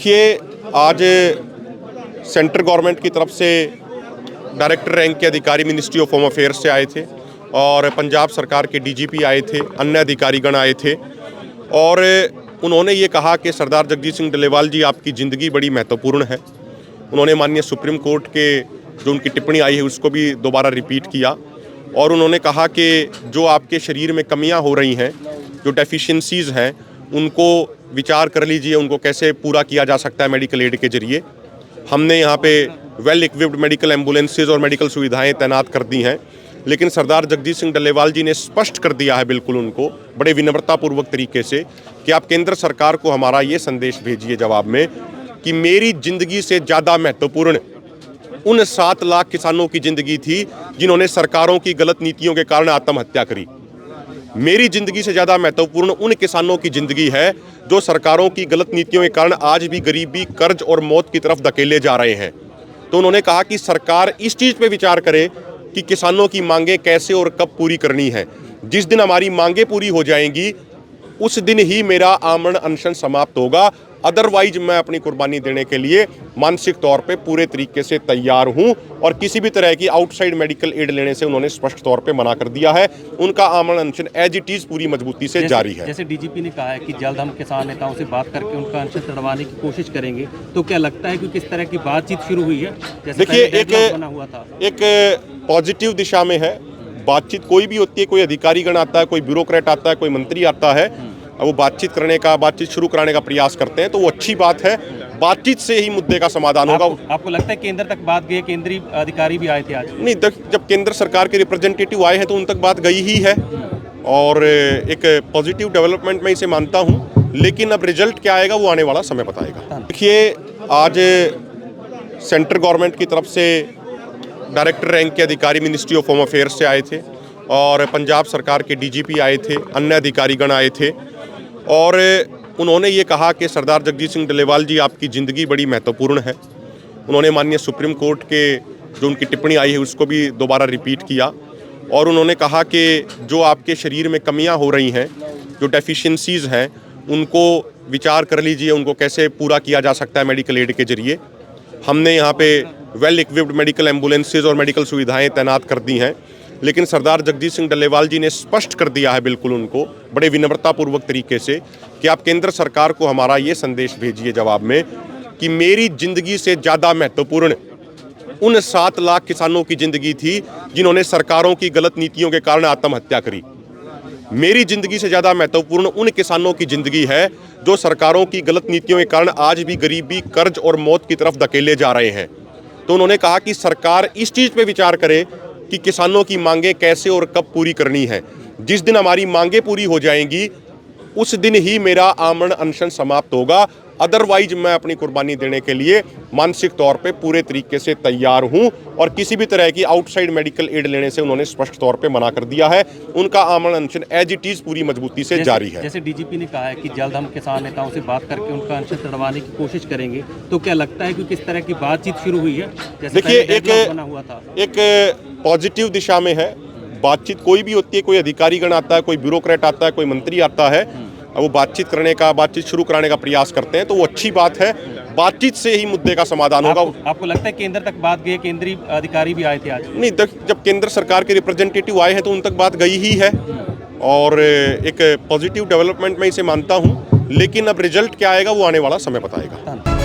देखिए, आज central government की तरफ से डायरेक्टर रैंक के अधिकारी मिनिस्ट्री ऑफ होम अफेयर्स से आए थे और पंजाब सरकार के डीजीपी आए थे, अन्य अधिकारीगण आए थे और उन्होंने ये कहा कि सरदार जगजीत सिंह डल्लेवाल जी, आपकी ज़िंदगी बड़ी महत्वपूर्ण है। उन्होंने माननीय सुप्रीम कोर्ट के जो उनकी टिप्पणी आई है उसको भी दोबारा रिपीट किया और उन्होंने कहा कि जो आपके शरीर में कमियां हो रही हैं, जो डेफिशिएंसीज़ हैं, उनको विचार कर लीजिए, उनको कैसे पूरा किया जा सकता है मेडिकल एड के ज़रिए। हमने यहाँ पे वेल इक्विप्ड मेडिकल एम्बुलेंसेज और मेडिकल सुविधाएं तैनात कर दी हैं, लेकिन सरदार जगजीत सिंह डल्लेवाल जी ने स्पष्ट कर दिया है बिल्कुल उनको बड़े विनम्रतापूर्वक तरीके से कि आप केंद्र सरकार को हमारा ये संदेश भेजिए जवाब में कि मेरी ज़िंदगी से ज़्यादा महत्वपूर्ण उन 7 लाख किसानों की ज़िंदगी थी जिन्होंने सरकारों की गलत नीतियों के कारण आत्महत्या करी। मेरी ज़िंदगी से ज़्यादा महत्वपूर्ण उन किसानों की ज़िंदगी है जो सरकारों की गलत नीतियों के कारण आज भी गरीबी, कर्ज और मौत की तरफ धकेले जा रहे हैं। तो उन्होंने कहा कि सरकार इस चीज़ पे विचार करे कि किसानों की मांगें कैसे और कब पूरी करनी है। जिस दिन हमारी मांगें पूरी हो जाएंगी उस दिन ही मेरा आमरण अनशन समाप्त होगा, अदरवाइज मैं अपनी कुर्बानी देने के लिए मानसिक तौर पे पूरे तरीके से तैयार हूं। और किसी भी तरह की आउटसाइड मेडिकल एड लेने से उन्होंने स्पष्ट तौर पे मना कर दिया है। उनका आमरण अनशन एज इट इज़ पूरी मजबूती से जारी है। जैसे डीजीपी ने कहा है कि जल्द हम किसान नेताओं से बात करके उनका अनशन तड़वाने की कोशिश करेंगे, तो क्या लगता है कि किस तरह की बातचीत शुरू हुई है? देखिए, एक पॉजिटिव दिशा में है बातचीत। कोई भी होती है, कोई अधिकारीगण आता है, कोई ब्यूरोक्रेट आता है, कोई मंत्री आता है, वो बातचीत शुरू कराने का प्रयास करते हैं, तो वो अच्छी बात है। बातचीत से ही मुद्दे का समाधान होगा। आपको लगता है केंद्र तक बात गई? केंद्रीय अधिकारी भी आए थे आज? नहीं, जब केंद्र सरकार के रिप्रेजेंटेटिव आए हैं तो उन तक बात गई ही है और एक पॉजिटिव डेवलपमेंट मैं इसे मानता हूं, लेकिन अब रिजल्ट क्या आएगा वो आने वाला समय बताएगा। देखिए, आज सेंट्रल गवर्नमेंट की तरफ से डायरेक्टर रैंक के अधिकारी मिनिस्ट्री ऑफ होम अफेयर्स से आए थे और पंजाब सरकार के डीजीपी आए थे, अन्य अधिकारीगण आए थे और उन्होंने ये कहा कि सरदार जगजीत सिंह डल्लेवाल जी, आपकी ज़िंदगी बड़ी महत्वपूर्ण है। उन्होंने माननीय सुप्रीम कोर्ट के जो उनकी टिप्पणी आई है उसको भी दोबारा रिपीट किया और उन्होंने कहा कि जो आपके शरीर में कमियां हो रही हैं, जो डेफिशिएंसीज़ हैं, उनको विचार कर लीजिए, उनको कैसे पूरा किया जा सकता है मेडिकल एड के ज़रिए। हमने यहाँ पे वेल इक्विप्ड मेडिकल एम्बुलेंसेज और मेडिकल सुविधाएं तैनात कर दी हैं, लेकिन सरदार जगजीत सिंह डल्लेवाल जी ने स्पष्ट कर दिया है बिल्कुल उनको बड़े विनम्रतापूर्वक तरीके से कि आप केंद्र सरकार को हमारा ये संदेश भेजिए जवाब में कि मेरी ज़िंदगी से ज़्यादा महत्वपूर्ण उन 7 लाख किसानों की ज़िंदगी थी जिन्होंने सरकारों की गलत नीतियों के कारण आत्महत्या करी। मेरी ज़िंदगी से ज़्यादा महत्वपूर्ण उन किसानों की ज़िंदगी है जो सरकारों की गलत नीतियों के कारण आज भी गरीबी, कर्ज और मौत की तरफ धकेले जा रहे हैं। तो उन्होंने कहा कि सरकार इस चीज़ पे विचार करे कि किसानों की मांगें कैसे और कब पूरी करनी है। जिस दिन हमारी मांगें पूरी हो जाएंगी उस दिन ही मेरा आमरण अनशन समाप्त होगा, अदरवाइज मैं अपनी कुर्बानी देने के लिए मानसिक तौर पे पूरे तरीके से तैयार हूं। और किसी भी तरह की आउटसाइड मेडिकल एड लेने से उन्होंने स्पष्ट तौर पे मना कर दिया है। उनका आमरण अनशन एज इट इज़ पूरी मजबूती से जारी है। जैसे डीजीपी ने कहा है कि जल्द हम किसान नेताओं से बात करके उनका अनशन तड़वाने की कोशिश करेंगे, तो क्या लगता है कि किस तरह की बातचीत शुरू हुई है? देखिए, एक पॉजिटिव दिशा में है बातचीत। कोई भी होती है, कोई अधिकारीगण आता है, कोई ब्यूरोक्रेट आता है, कोई मंत्री आता है, वो बातचीत शुरू कराने का प्रयास करते हैं, तो वो अच्छी बात है। बातचीत से ही मुद्दे का समाधान होगा। आपको लगता है केंद्र तक बात गई? केंद्रीय अधिकारी भी आए थे आज? नहीं, जब केंद्र सरकार के रिप्रेजेंटेटिव आए हैं तो उन तक बात गई ही है और एक पॉजिटिव डेवलपमेंट मैं इसे मानता हूं, लेकिन अब रिजल्ट क्या आएगा वो आने वाला समय बताएगा।